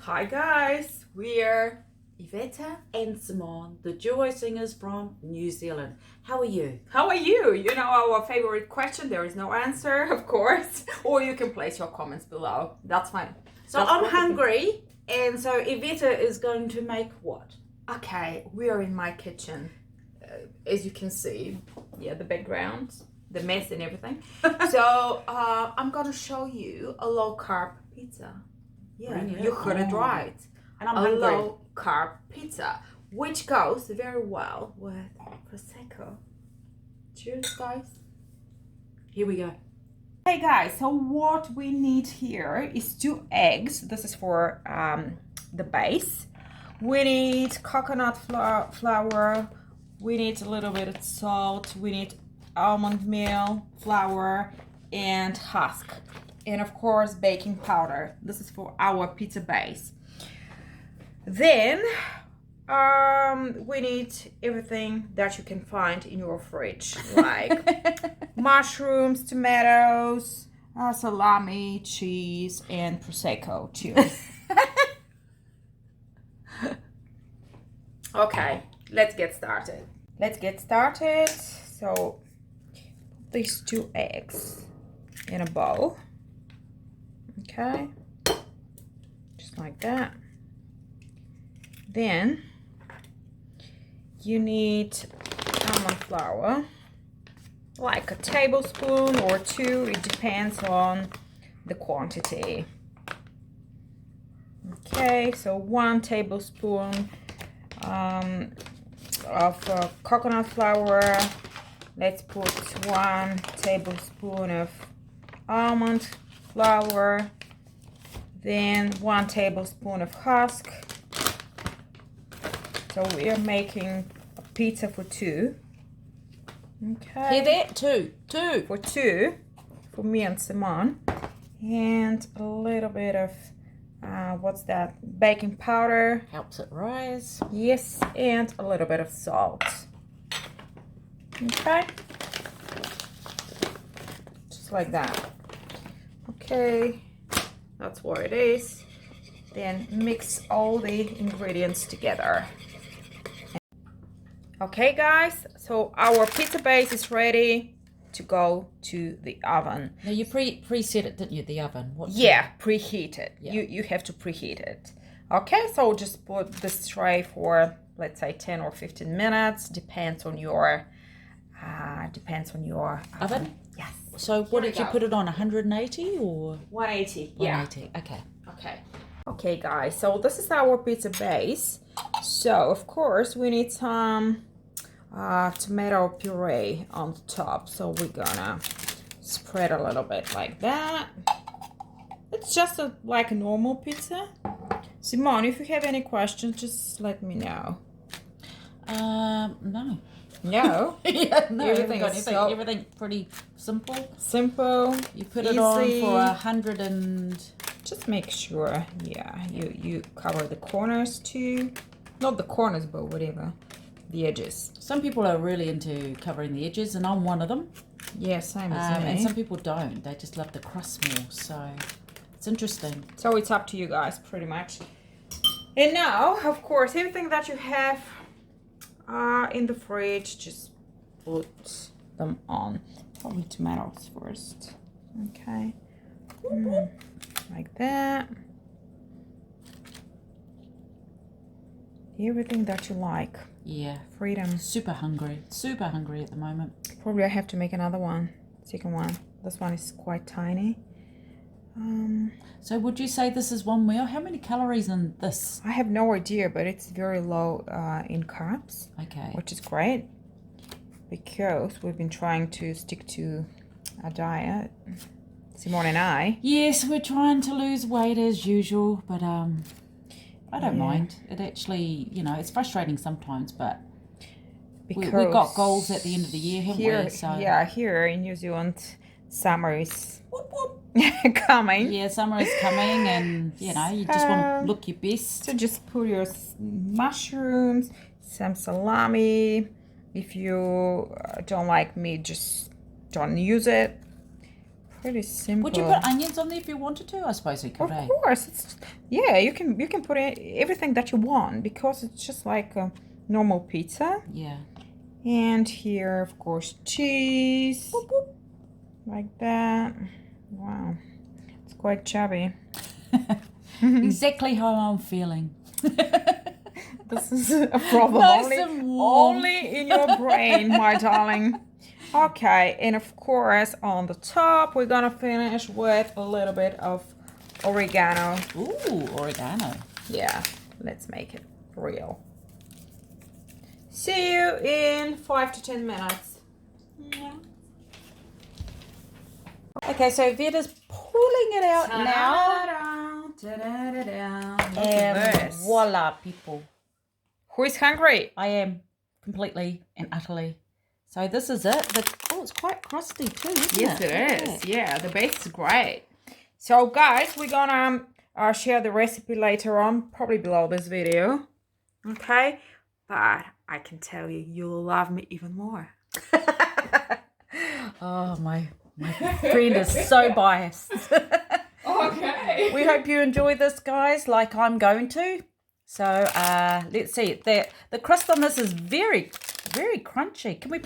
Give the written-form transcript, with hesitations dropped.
Hi guys, we're Iveta and Simone, the duo singers from New Zealand. How are you? How are you? You know our favorite question, there is no answer, of course. Or you can place your comments below. That's fine. So I'm hungry, and so Iveta is going to make what? Okay, we are in my kitchen. As you can see, yeah, the background, the mess and everything. So I'm gonna show you a low carb pizza. Yeah, you heard it right. And I'm a hungry. Low carb pizza, which goes very well with prosecco. Cheers, guys. Here we go. Hey guys, so what we need here is 2 eggs. This is for the base. We need coconut flour. We need a little bit of salt. We need almond meal, flour, and husk. And of course, baking powder. This is for our pizza base. Then we need everything that you can find in your fridge, like mushrooms, tomatoes, salami, cheese, and prosecco. Cheers. Okay, let's get started. So these 2 eggs in a bowl. Okay, just like that. Then you need almond flour, like a tablespoon or 2. It depends on the quantity. Okay, so 1 tablespoon of coconut flour. Let's put 1 tablespoon of almond flour, then 1 tablespoon of husk. So we are making a pizza for 2. Okay. Hear that? Two. For 2, for me and Simone. And a little bit of, what's that? Baking powder. Helps it rise. Yes, and a little bit of salt. Okay. Just like that. Okay, that's what it is. Then mix all the ingredients together. Okay guys, so our pizza base is ready to go to the oven. Now you preset it, didn't you, the oven? Yeah, preheat it. Yeah. You have to preheat it. Okay, so just put this tray for, let's say, 10 or 15 minutes. Depends on your oven? Yes. So what did you put it on, 180 or? 180, yeah. 180, okay. Okay guys, so this is our pizza base. So of course we need some tomato puree on the top. So we're gonna spread a little bit like that. It's just like a normal pizza. Simone, if you have any questions, just let me know. No. No? Yeah, no, everything pretty simple. Simple. You put easy. it on for 100 and... Just make sure, yeah, you cover the corners too. Not the corners, but whatever, the edges. Some people are really into covering the edges, and I'm one of them. Yeah, same as me. And some people don't. They just love the crust more, so it's interesting. So it's up to you guys, pretty much. And now, of course, everything that you have in the fridge, just put them on. Probably tomatoes first. Okay. Like that. Everything that you like. Yeah. Freedom. Super hungry at the moment. Probably I have to make another one. Second one. This one is quite tiny. So would you say this is one meal? How many calories in this? I have no idea, but it's very low in carbs. Okay. Which is great, because we've been trying to stick to a diet, Simone and I. Yes, we're trying to lose weight as usual, but I don't mind. It actually, it's frustrating sometimes, but we've got goals at the end of the year, haven't we? So yeah, here in New Zealand, summer is coming. Yeah, summer is coming, and you just want to look your best. So just put your mushrooms, some salami. If you don't like meat, just don't use it. Pretty simple. Would you put onions on there if you wanted to? I suppose you could. Of course, yeah. You can put everything that you want because it's just like a normal pizza. Yeah. And here, of course, cheese. Boop, boop. Like that. Wow, it's quite chubby. Exactly how I'm feeling. This is a problem. Nice only in your brain, my darling. Okay, and of course on the top we're gonna finish with a little bit of oregano. Ooh, oregano. Yeah, let's make it real. See you in 5 to 10 minutes. Yeah. Okay, so Iveta's pulling it out now. And voila, people. Who is hungry? I am completely and utterly. So this is it. Oh, it's quite crusty too, isn't yes, it is. Yeah, the base is great. So guys, we're gonna share the recipe later on, probably below this video. Okay, but I can tell you, you'll love me even more. Oh, my friend is so biased. Okay. We hope you enjoy this, guys, like I'm going to. So let's see. The crust on this is very, very crunchy. Can we...